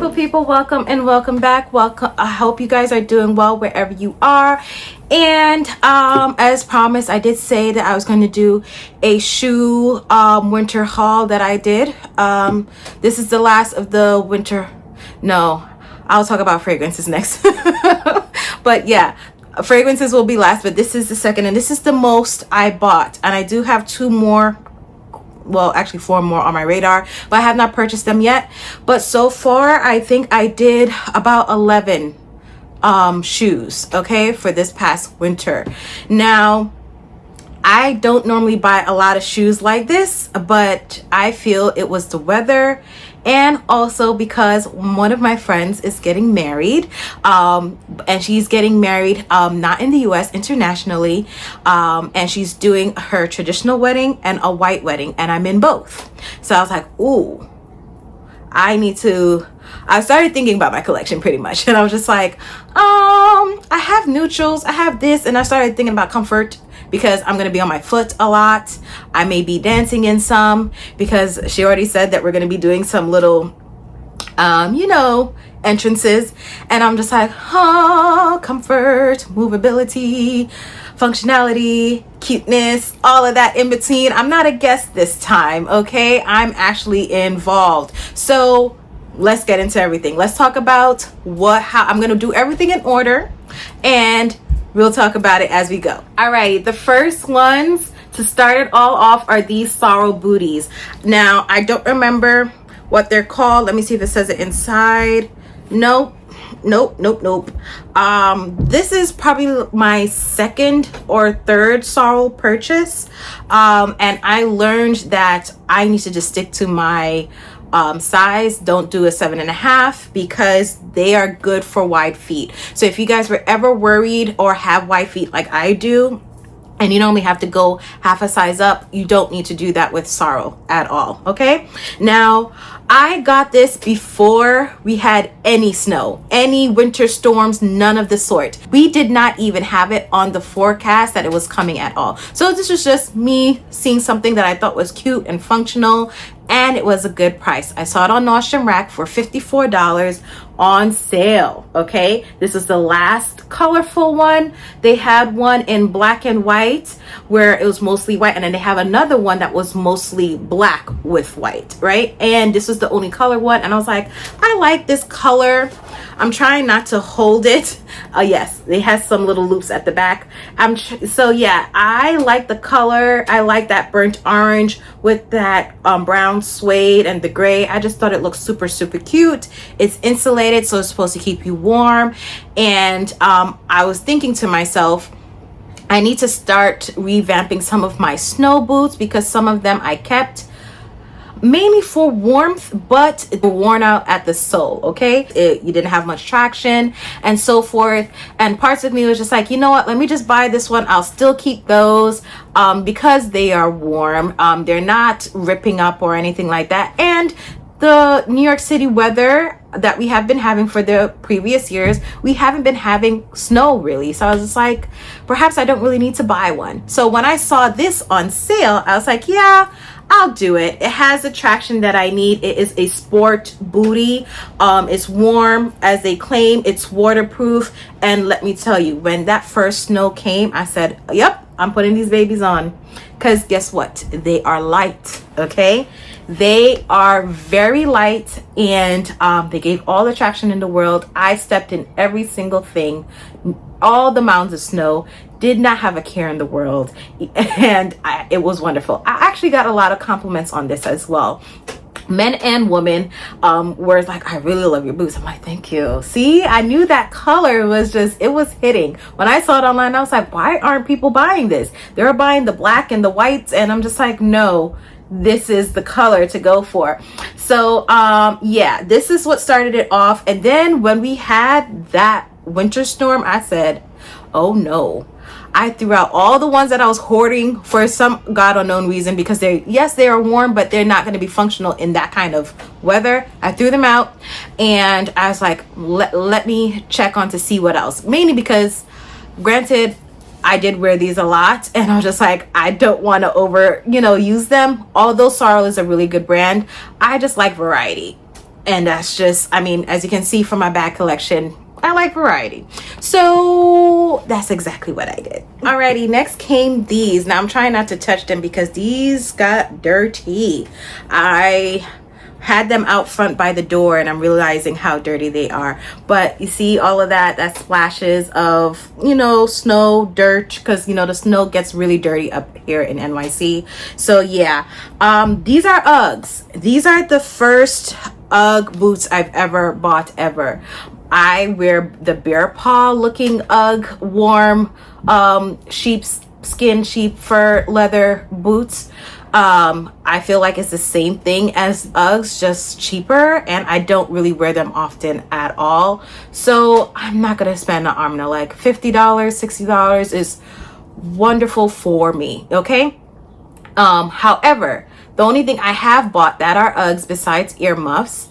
beautiful people, welcome and welcome back. Welcome. I hope you guys are doing well wherever you are. And as promised, I did say that I was going to do a shoe winter haul that I did. This is the last of the winter. No, I'll talk about fragrances next. But yeah, fragrances will be last, but this is the second, and this is the most I bought. And I do have two more, well, actually 4 more on my radar, but I have not purchased them yet. But so far, I think I did about 11 shoes, okay, for this past winter. Now, I don't normally buy a lot of shoes like this, but I feel it was the weather, and also because one of my friends is getting married, and she's getting married not in the US, internationally, and she's doing her traditional wedding and a white wedding, and I'm in both. So I was like, ooh, I started thinking about my collection pretty much, and I was just like, I have neutrals, I have this, and I started thinking about comfort because I'm going to be on my foot a lot. I may be dancing in some because she already said that we're going to be doing some little, entrances, and I'm just like, comfort, movability, functionality, cuteness, all of that in between. I'm not a guest this time, okay? I'm actually involved. So let's get into everything. Let's talk about how I'm going to do everything in order, and we'll talk about it as we go. Alrighty, the first ones to start it all off are these sorel booties. Now, I don't remember what they're called. Let me see if it says it inside. Nope. This is probably my second or third sorel purchase. And I learned that I need to just stick to my size. Don't do a 7.5 because they are good for wide feet. So if you guys were ever worried or have wide feet like I do, and you normally have to go half a size up, you don't need to do that with sorel at all, okay? Now, I got this before we had any snow, any winter storms, none of the sort. We did not even have it on the forecast that it was coming at all. So this was just me seeing something that I thought was cute and functional, and it was a good price. I saw it on Nordstrom Rack for $54 on sale, okay? This is the last colorful one. They had one in black and white where it was mostly white, and then they have another one that was mostly black with white, right? And this was the only color one, and I was like, I like this color. I'm trying not to hold it. Yes, they have some little loops at the back. So yeah, I like the color. I like that burnt orange with that brown suede and the gray. I just thought it looked super, super cute. It's insulated, so it's supposed to keep you warm. And I was thinking to myself, I need to start revamping some of my snow boots because some of them I kept mainly for warmth, but it worn out at the sole, okay? You didn't have much traction and so forth, and parts of me was just like, you know what, let me just buy this one. I'll still keep those because they are warm. They're not ripping up or anything like that, and the New York City weather that we have been having for the previous years, we haven't been having snow really. So I was just like, perhaps I don't really need to buy one. So when I saw this on sale, I was like, yeah, I'll do it. It has the traction that I need. It is a sport booty. It's warm as they claim. It's waterproof. And let me tell you, when that first snow came, I said, yep, I'm putting these babies on. Because guess what? They are light, okay? They are very light, and they gave all the traction in the world. I stepped in every single thing, all the mounds of snow, did not have a care in the world, and it was wonderful. I actually got a lot of compliments on this as well. Men and women were like, I really love your boots. I'm like, thank you. See, I knew that color was just, it was hitting. When I saw it online, I was like, why aren't people buying this? They're buying the black and the whites, and I'm just like, no, this is the color to go for. So yeah, this is what started it off. And then when we had that winter storm, I said, oh no. I threw out all the ones that I was hoarding for some God unknown reason, because they are warm, but they're not going to be functional in that kind of weather. I threw them out, and I was like, let me check on to see what else. Mainly because, granted, I did wear these a lot, and I was just like, I don't want to use them. Although Sorel is a really good brand, I just like variety. And that's just, I mean, as you can see from my bag collection, I like variety. So that's exactly what I did. Alrighty, next came these. Now I'm trying not to touch them because these got dirty. I had them out front by the door and I'm realizing how dirty they are. But you see all of that, that splashes of, you know, snow, dirt, because, you know, the snow gets really dirty up here in NYC. So yeah, these are Uggs. These are the first Ugg boots I've ever bought ever. I wear the bear paw looking Ugg warm sheepskin, sheep fur leather boots. I feel like it's the same thing as Uggs, just cheaper, and I don't really wear them often at all. So I'm not gonna spend an arm and a leg. $50, $60 is wonderful for me, okay? However, the only thing I have bought that are Uggs besides earmuffs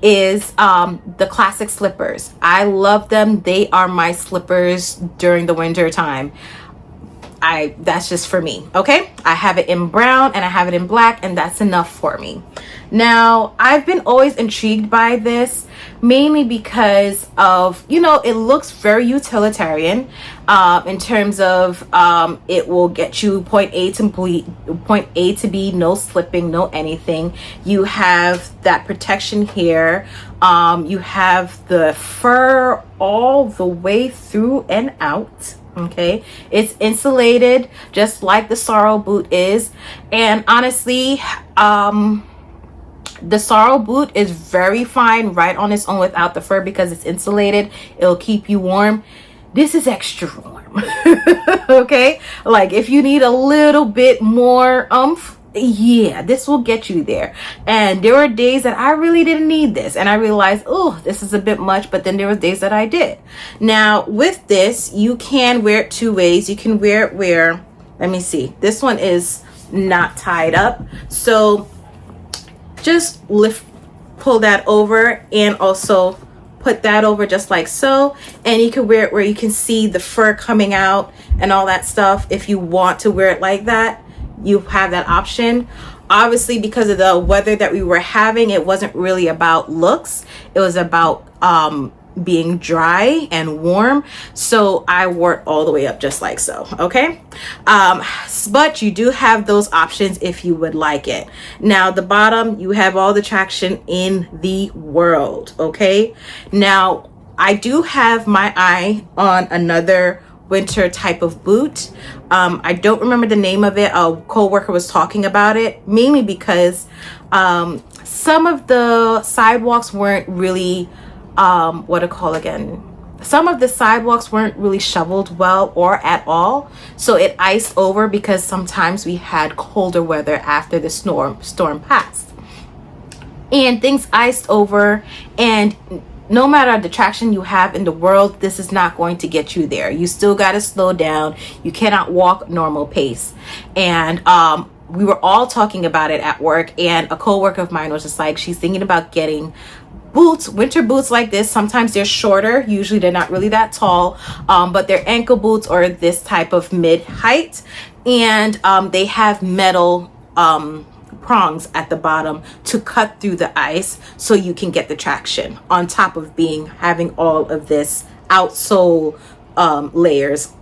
is the classic slippers. I love them. They are my slippers during the winter time. That's just for me, okay? I have it in brown and I have it in black, and that's enough for me. Now, I've been always intrigued by this, mainly because of, you know, it looks very utilitarian in terms of it will get you point A to B, no slipping, no anything. You have that protection here. You have the fur all the way through and out. Okay, it's insulated just like the sorrel boot is, and honestly, the sorrel boot is very fine right on its own without the fur because it's insulated. It'll keep you warm. This is extra warm. Okay, like if you need a little bit more yeah, this will get you there. And there were days that I really didn't need this, and I realized, oh, this is a bit much, but then there were days that I did. Now with this, you can wear it two ways. You can wear it where, let me see, this one is not tied up, so just pull that over and also put that over just like so, and you can wear it where you can see the fur coming out and all that stuff. If you want to wear it like that, you have that option. Obviously, because of the weather that we were having, it wasn't really about looks. It was about being dry and warm. So I wore it all the way up just like so, okay? But you do have those options if you would like it. Now, the bottom, you have all the traction in the world, okay? Now, I do have my eye on another winter type of boot. I don't remember the name of it. A co-worker was talking about it, mainly because some of the sidewalks weren't really some of the sidewalks weren't really shoveled well or at all, so it iced over because sometimes we had colder weather after the storm passed, and things iced over. And no matter the traction you have in the world, this is not going to get you there. You still got to slow down. You cannot walk normal pace. And we were all talking about it at work, and a co-worker of mine was just like, she's thinking about getting boots, winter boots like this. Sometimes they're shorter. Usually they're not really that tall, but they're ankle boots or this type of mid height. And they have metal prongs at the bottom to cut through the ice so you can get the traction on top of having all of this outsole layers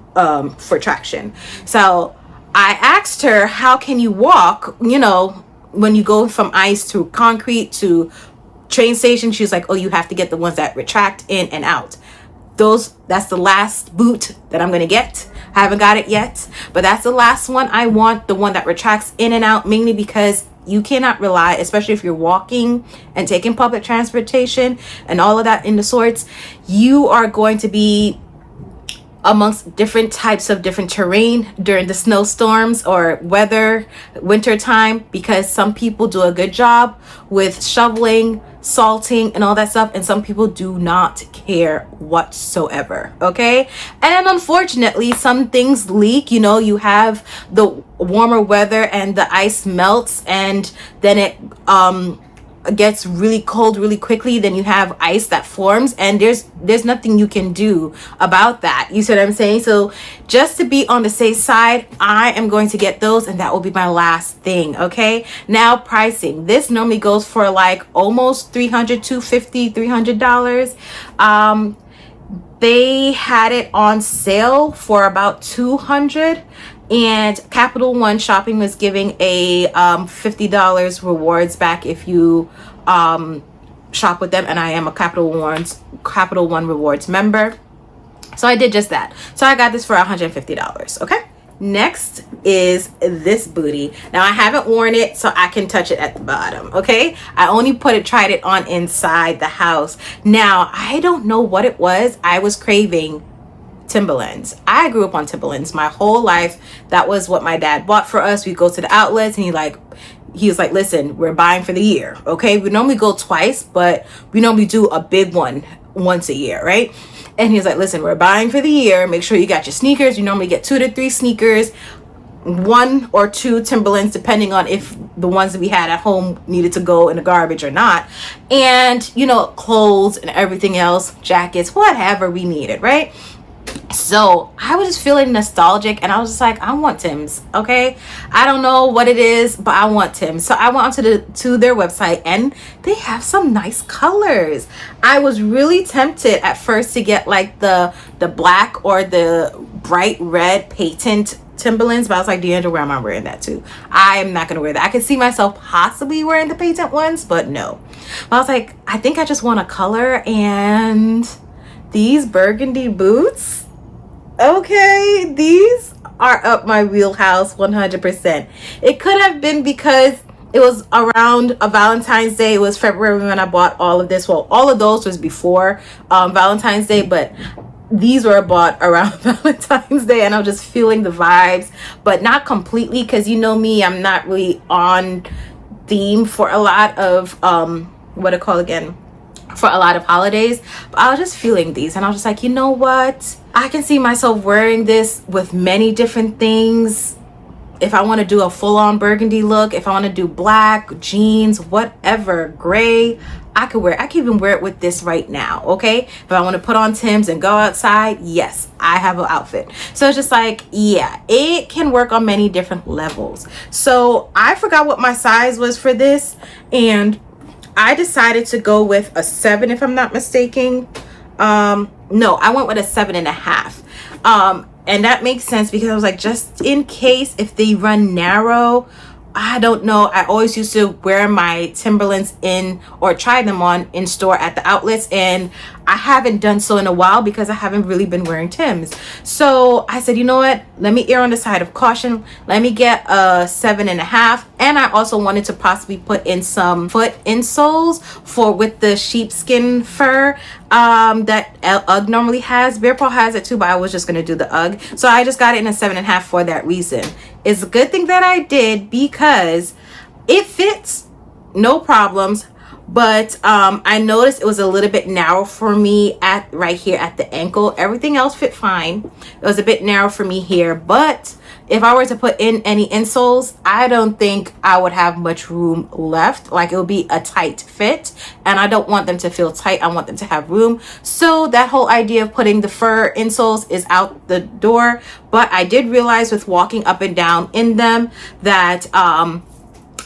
for traction. So I asked her, how can you walk, you know, when you go from ice to concrete to train station? She's like, oh, you have to get the ones that retract in and out. That's the last boot that I'm gonna get. I haven't got it yet, but that's the last one I want, the one that retracts in and out, mainly because you cannot rely, especially if you're walking and taking public transportation and all of that in the sorts, you are going to be amongst different types of different terrain during the snowstorms or winter time, because some people do a good job with shoveling, salting and all that stuff, and some people do not care whatsoever, okay? And unfortunately, some things leak. You know, you have the warmer weather and the ice melts, and then it gets really cold really quickly, then you have ice that forms, and there's nothing you can do about that. You see what I'm saying? So just to be on the safe side, I am going to get those, and that will be my last thing. Okay, now pricing. This normally goes for like almost $300, $250, $300. They had it on sale for about $200, and Capital One Shopping was giving a $50 rewards back if you shop with them, and I am a Capital One rewards member, so I did just that. So I got this for $150. Okay, next is this booty. Now I haven't worn it, so I can touch it at the bottom. Okay, I only tried it on inside the house. Now I don't know what it was. I was craving Timberlands. I grew up on Timberlands my whole life. That was what my dad bought for us. We go to the outlets, and he was like, listen, we're buying for the year. Okay, we normally go twice, but we normally do a big one once a year, right? And he was like, listen, we're buying for the year. Make sure you got your sneakers. You normally get 2 to 3 sneakers, 1 or 2 Timberlands, depending on if the ones that we had at home needed to go in the garbage or not. And, clothes and everything else, jackets, whatever we needed, right? So I was just feeling nostalgic, and I was just like, I want Tim's. Okay, I don't know what it is, but I want Tim's. So I went to their website, and they have some nice colors. I was really tempted at first to get like the black or the bright red patent Timberlands, but I was like, Deandra, where am I wearing that to? I'm not gonna wear that. I could see myself possibly wearing the patent ones, but no. But I was like, I think I just want a color, and these burgundy boots, okay, these are up my wheelhouse 100%. It could have been because it was around a Valentine's Day. It was February when I bought all of this. Well, all of those was before Valentine's Day, but these were bought around Valentine's Day, and I was just feeling the vibes, but not completely, because you know me, I'm not really on theme for a lot of for a lot of holidays. But I was just feeling these, and I was just like, you know what, I can see myself wearing this with many different things. If I want to do a full-on burgundy look, if I want to do black, jeans, whatever, gray, I can even wear it with this right now. Okay, if I want to put on Tim's and go outside, yes, I have an outfit. So it's just like, yeah, it can work on many different levels. So I forgot what my size was for this, and I decided to go with a 7, if I'm not mistaken. No, I went with a 7.5. And that makes sense because I was like, just in case if they run narrow, I don't know. I always used to wear my Timberlands in, or try them on in store at the outlets, and I haven't done so in a while because I haven't really been wearing Timbs. So I said, you know what, let me err on the side of caution. Let me get a 7.5. And I also wanted to possibly put in some foot insoles with the sheepskin fur that UGG normally has. Bear Paw has it too, but I was just gonna do the UGG. So I just got it in a 7.5 for that reason. It's a good thing that I did because it fits, no problems. But I noticed it was a little bit narrow for me right here at the ankle. Everything else fit fine. It was a bit narrow for me here, but if I were to put in any insoles, I don't think I would have much room left. Like, it would be a tight fit, and I don't want them to feel tight. I want them to have room. So that whole idea of putting the fur insoles is out the door. But I did realize with walking up and down in them that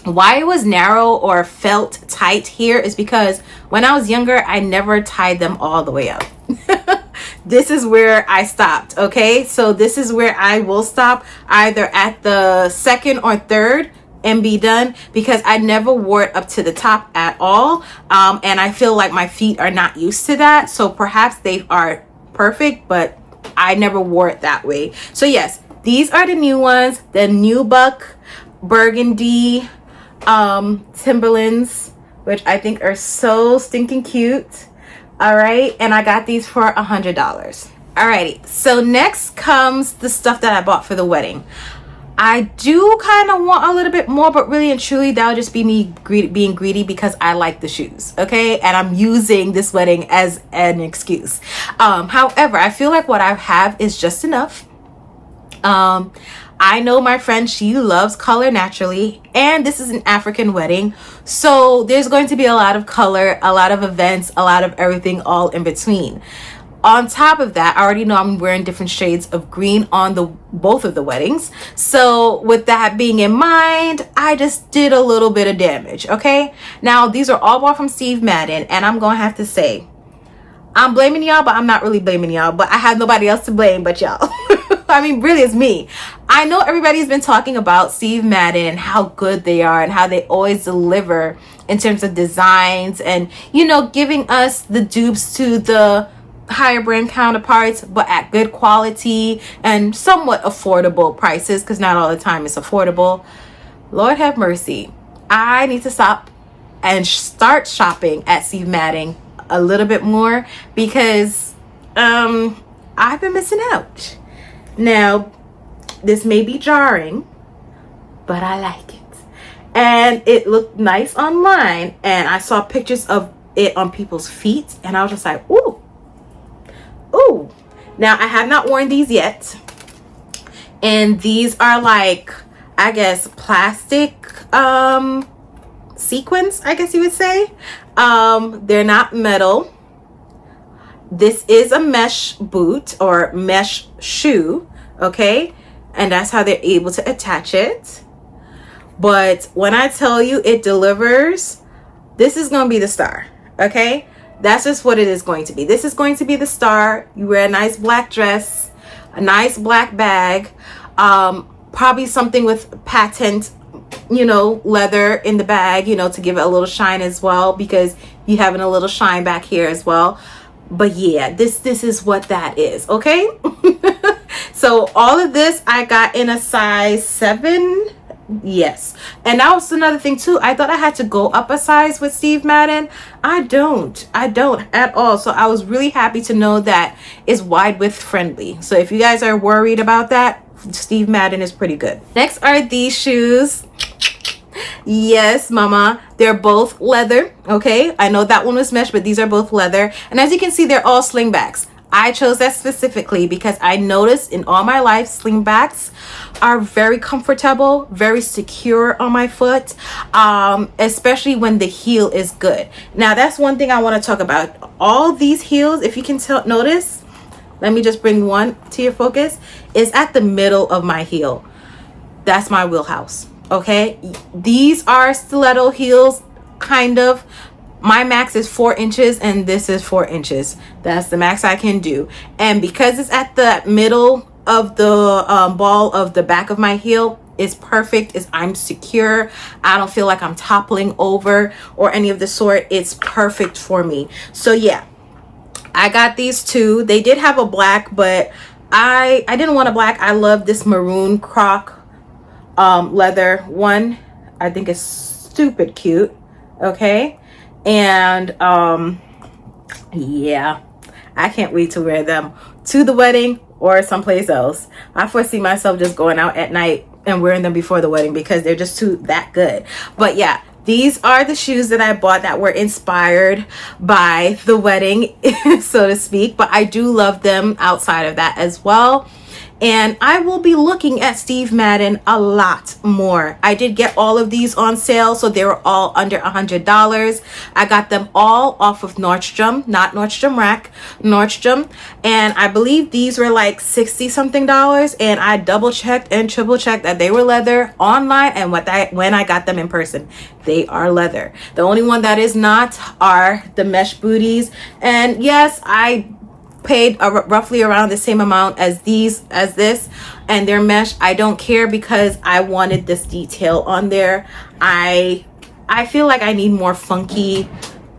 why it was narrow or felt tight here is because when I was younger, I never tied them all the way up. This is where I stopped. Okay, so this is where I will stop, either at the 2nd or 3rd, and be done, because I never wore it up to the top at all. And I feel like my feet are not used to that, so perhaps they are perfect, but I never wore it that way. So yes, these are the new ones, the new buck burgundy Timberlands, which I think are so stinking cute. All right, and I got these for $100. Alrighty, so next comes the stuff that I bought for the wedding. I do kind of want a little bit more, but really and truly that would just be me being greedy because I like the shoes, okay? And I'm using this wedding as an excuse. However, I feel like what I have is just enough. I know my friend, she loves color naturally, and this is an African wedding, so there's going to be a lot of color, a lot of events, a lot of everything all in between. On top of that, I already know I'm wearing different shades of green on the both of the weddings. So with that being in mind, I just did a little bit of damage, okay? Now, these are all bought from Steve Madden, and I'm going to have to say, I'm blaming y'all, but I'm not really blaming y'all. But I have nobody else to blame but y'all. I mean, really, it's me. I know everybody's been talking about Steve Madden and how good they are and how they always deliver in terms of designs and, you know, giving us the dupes to the higher brand counterparts, but at good quality and somewhat affordable prices, because not all the time it's affordable. Lord have mercy. I need to stop and start shopping at Steve Madden a little bit more, because I've been missing out. Now, this may be jarring, but I like it. And it looked nice online, and I saw pictures of it on people's feet, and I was just like, ooh. Ooh. Now, I have not worn these yet. And these are like, I guess, plastic sequins, I guess you would say. They're not metal. This is a mesh boot or mesh shoe, okay? And that's how they're able to attach it. But when I tell you it delivers, this is going to be the star, okay? That's just what it is going to be. This is going to be the star. You wear a nice black dress, a nice black bag, probably something with patent, you know, leather in the bag, you know, to give it a little shine as well, because you having a little shine back here as well. But yeah, this is what that is, okay? So all of this I got in a size 7. Yes. And that was another thing too. I thought I had to go up a size with Steve Madden. I don't at all. So I was really happy to know that it's wide width friendly. So if you guys are worried about that, Steve Madden is pretty good. Next are these shoes. Yes, mama, they're both leather. Okay, I know that one was mesh, but these are both leather, and as you can see, they're all slingbacks. I chose that specifically because I noticed in all my life slingbacks are very comfortable, very secure on my foot, especially when the heel is good. Now, that's one thing I want to talk about. All these heels, if you can notice, let me just bring one to your focus, is at the middle of my heel. That's my wheelhouse. Okay, these are stiletto heels, kind of. My max is 4 inches, and this is 4 inches. That's the max I can do. And because it's at the middle of the ball of the back of my heel, it's perfect. I'm secure. I don't feel like I'm toppling over or any of the sort. It's perfect for me. So yeah, I got these two. They did have a black, but I didn't want a black. I love this maroon croc leather one. I think it's stupid cute. Okay, and yeah, I can't wait to wear them to the wedding or someplace else. I foresee myself just going out at night and wearing them before the wedding because they're just that good. But yeah, these are the shoes that I bought that were inspired by the wedding, so to speak. But I do love them outside of that as well. And I will be looking at Steve Madden a lot more. I did get all of these on sale, so they were all under $100. I got them all off of Nordstrom, not Nordstrom Rack, Nordstrom. And I believe these were like $60 something. And I double checked and triple checked that they were leather online, and when I got them in person, they are leather. The only one that is not are the mesh booties. And yes, I paid roughly around the same amount as this, and their mesh. I don't care because I wanted this detail on there. I feel like I need more funky,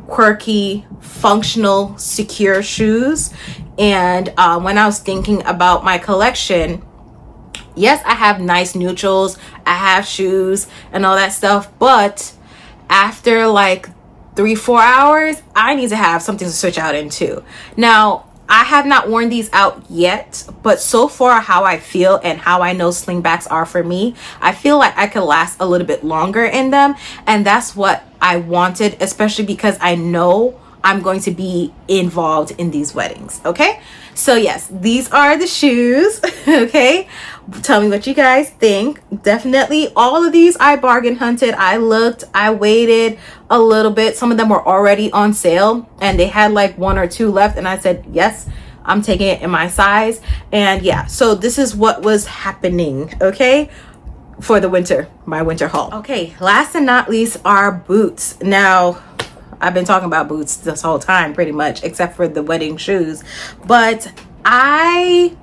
quirky, functional, secure shoes. And when I was thinking about my collection, yes, I have nice neutrals, I have shoes and all that stuff, but after like 3-4 hours, I need to have something to switch out into. Now, I have not worn these out yet, but so far how I feel and how I know slingbacks are for me, I feel like I could last a little bit longer in them, and that's what I wanted, especially because I know I'm going to be involved in these weddings. Okay, so yes, these are the shoes. Okay, Tell me what you guys think. Definitely all of these I bargain hunted. I looked, I waited a little bit. Some of them were already on sale and they had like 1 or 2 left, and I said yes, I'm taking it in my size. And yeah, so this is what was happening, okay, for the winter, my winter haul. Okay, last and not least are boots. Now I've been talking about boots this whole time pretty much, except for the wedding shoes, but I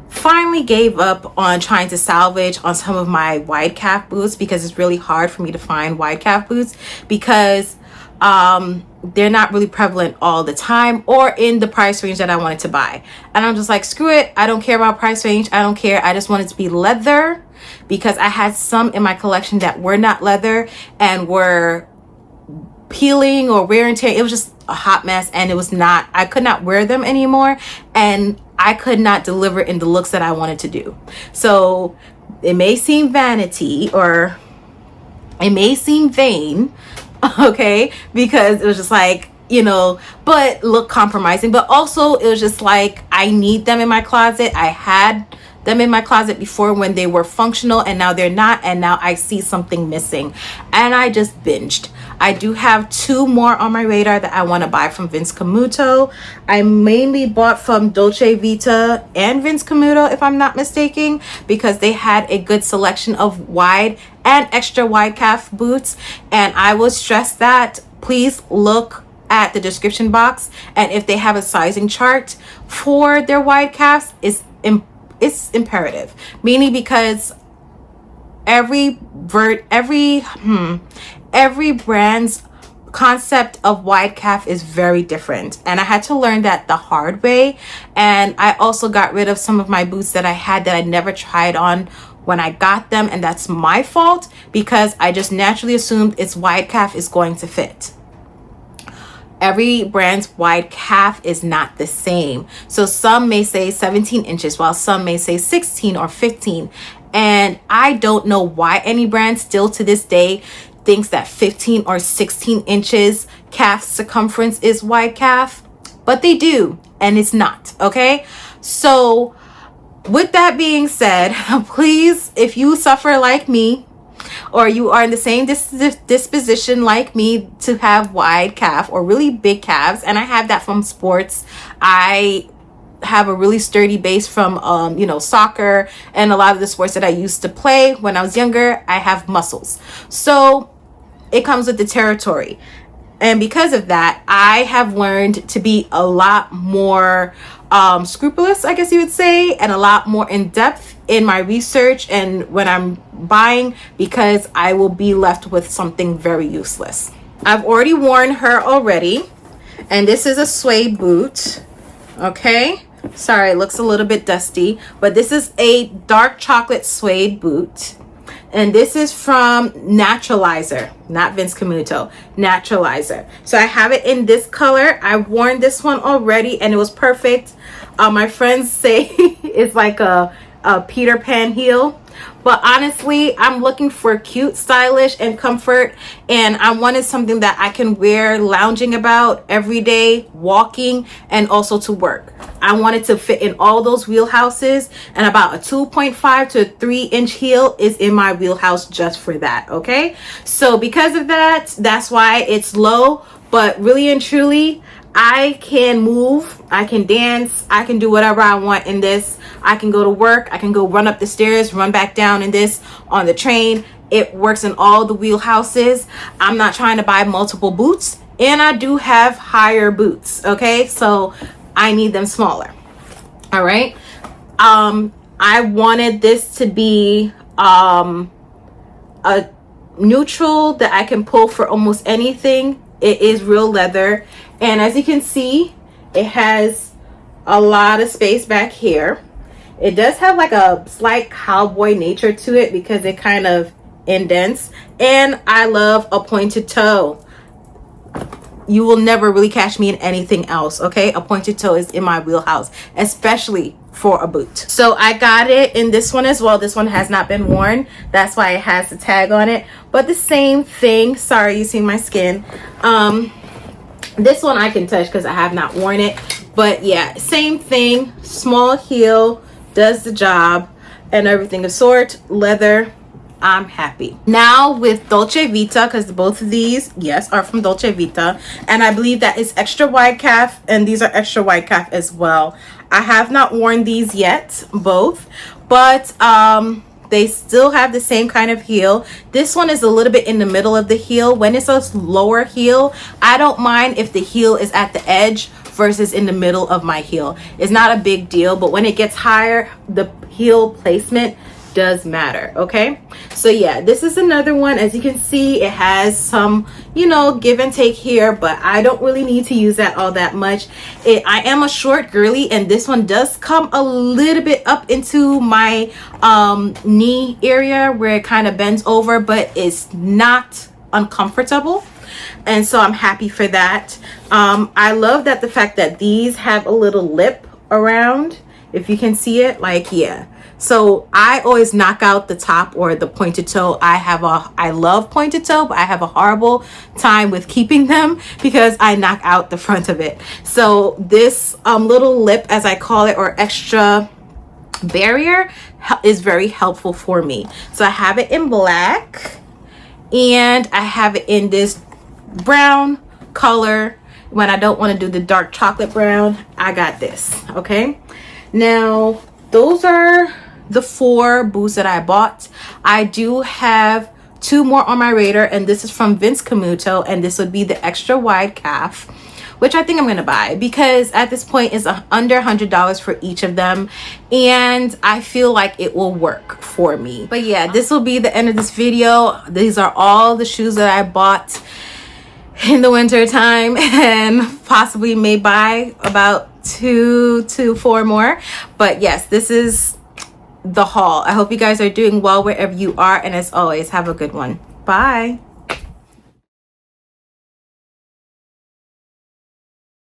finally gave up on trying to salvage on some of my wide calf boots because it's really hard for me to find wide calf boots because they're not really prevalent all the time or in the price range that I wanted to buy. And I'm just like, screw it, I don't care about price range, I don't care, I just want it to be leather, because I had some in my collection that were not leather and were peeling or wear and tear. It was just a hot mess, and it was not, I could not wear them anymore, and I could not deliver in the looks that I wanted to do. So it may seem vanity or it may seem vain, okay, because it was just like, you know, but look compromising, but also it was just like, I need them in my closet. I had them in my closet before when they were functional, and now they're not, and now I see something missing, and I just binged. I do have 2 more on my radar that I want to buy from Vince Camuto. I mainly bought from Dolcevita and Vince Camuto, if I'm not mistaken, because they had a good selection of wide and extra wide calf boots. And I will stress that please look at the description box, and if they have a sizing chart for their wide calves, it's imperative, meaning because every brand's concept of wide calf is very different, and I had to learn that the hard way. And I also got rid of some of my boots that I had that I never tried on when I got them, and that's my fault because I just naturally assumed its wide calf is going to fit. Every brand's wide calf is not the same. So some may say 17 inches while some may say 16 or 15. And I don't know why any brand still to this day thinks that 15 or 16 inches calf circumference is wide calf, but they do, and it's not, okay? So with that being said, please, if you suffer like me, or you are in the same disposition like me to have wide calf or really big calves, and I have that from sports. I have a really sturdy base from you know, soccer and a lot of the sports that I used to play when I was younger. I have muscles, so it comes with the territory. And because of that, I have learned to be a lot more scrupulous, I guess you would say, and a lot more in depth in my research and when I'm buying, because I will be left with something very useless. I've already worn her already, and this is a suede boot, okay? Sorry, it looks a little bit dusty, but this is a dark chocolate suede boot. And this is from Naturalizer, not Vince Camuto, Naturalizer. So I have it in this color. I've worn this one already and it was perfect. My friends say it's like a Peter Pan heel. But honestly, I'm looking for cute, stylish, and comfort. And I wanted something that I can wear lounging about every day, walking, and also to work. I wanted to fit in all those wheelhouses, and about a 2.5 to 3-inch heel is in my wheelhouse just for that, okay? So because of that, that's why it's low, but really and truly, I can move, I can dance, I can do whatever I want in this. I can go to work, I can go run up the stairs, run back down in this on the train. It works in all the wheelhouses. I'm not trying to buy multiple boots, and I do have higher boots, okay? So I need them smaller. All right. I wanted this to be a neutral that I can pull for almost anything. It is real leather, and as you can see, it has a lot of space back here. It does have like a slight cowboy nature to it because it kind of indents, and I love a pointed toe. You will never really catch me in anything else, okay? A pointed toe is in my wheelhouse, especially for a boot. So I got it in this one as well. This one has not been worn. That's why it has the tag on it. But the same thing. Sorry, you see my skin. This one I can touch because I have not worn it. But yeah, same thing. Small heel does the job. and everything assorted, leather. I'm happy. Now with Dolcevita, because both of these, yes, are from Dolcevita, and I believe that is extra wide calf, and these are extra wide calf as well. I have not worn these yet, both, but they still have the same kind of heel. This one is a little bit in the middle of the heel. When it's a lower heel, I don't mind if the heel is at the edge versus in the middle of my heel. It's not a big deal, but when it gets higher, the heel placement does matter. Okay, so yeah, this is another one. As you can see, it has some, you know, give and take here, but I don't really need to use that all that much. I am a short girly, and this one does come a little bit up into my knee area where it kind of bends over, but it's not uncomfortable, and so I'm happy for that. I love that the fact that these have a little lip around, if you can see it, like, yeah. So I always knock out the top or the pointed toe. I love pointed toe, but I have a horrible time with keeping them because I knock out the front of it. So this little lip, as I call it, or extra barrier, is very helpful for me. So I have it in black, and I have it in this brown color. When I don't want to do the dark chocolate brown, I got this. Okay, now those are the 4 boots that I bought. I do have 2 more on my radar, and this is from Vince Camuto, and this would be the extra wide calf, which I think I'm gonna buy because at this point it's under $100 for each of them, and I feel like it will work for me. But yeah, this will be the end of this video. These are all the shoes that I bought in the winter time, and possibly may buy about 2 to 4 more. But yes, this is the haul. I hope you guys are doing well wherever you are, and as always, have a good one. Bye.